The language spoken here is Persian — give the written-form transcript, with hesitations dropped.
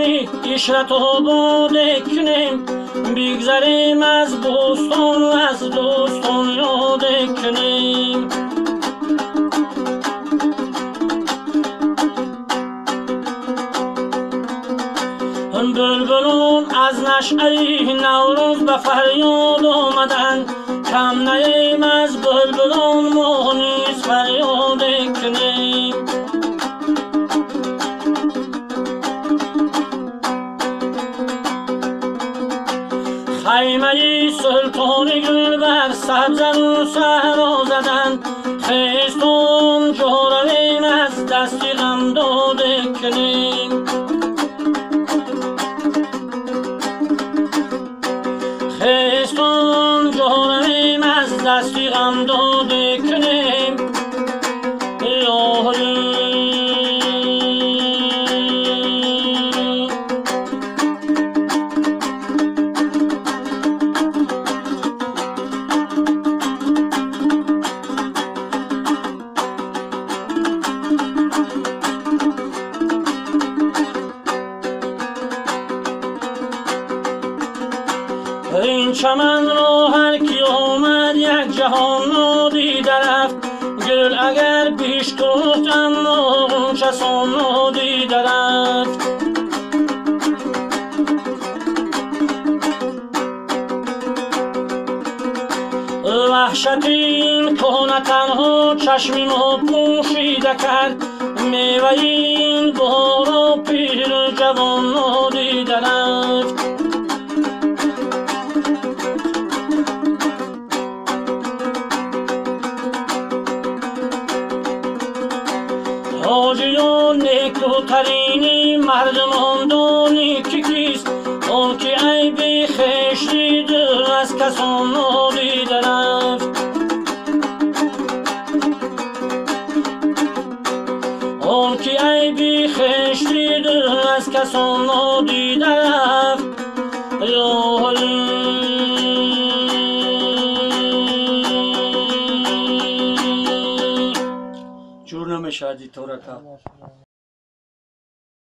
کنی عشرت و باده کنیم بگذریم از بوستان و از دوستان یاده کنیم بلبلون از نشعه نوروز به فریاد آمدن کم نیم از بلبلان ما نیز فریاد کنیم خیمه سلطان گل بر سبزن و صحرا زدن خیستون جهرویم از دستی غم داده کنیم خیستون جهرویم از دستی غم داده کنیم این چمن را هر کی آمد یک جهان نادیده رفت گل اگر بیش گفت اما غنچه سان نادیده رفت وحشت این کهنه تنها چشمی ما پوشیده کرد میوه این بهار و پیر جوان نادیده رفت حاجیان نیکوترینی مردمان دانی که کیست آن که عیبی خویش دیده از کسان نادیده رفت آن که عیبی خویش دیده از کسان نادیده رفت جور نمیشه ادیتورتا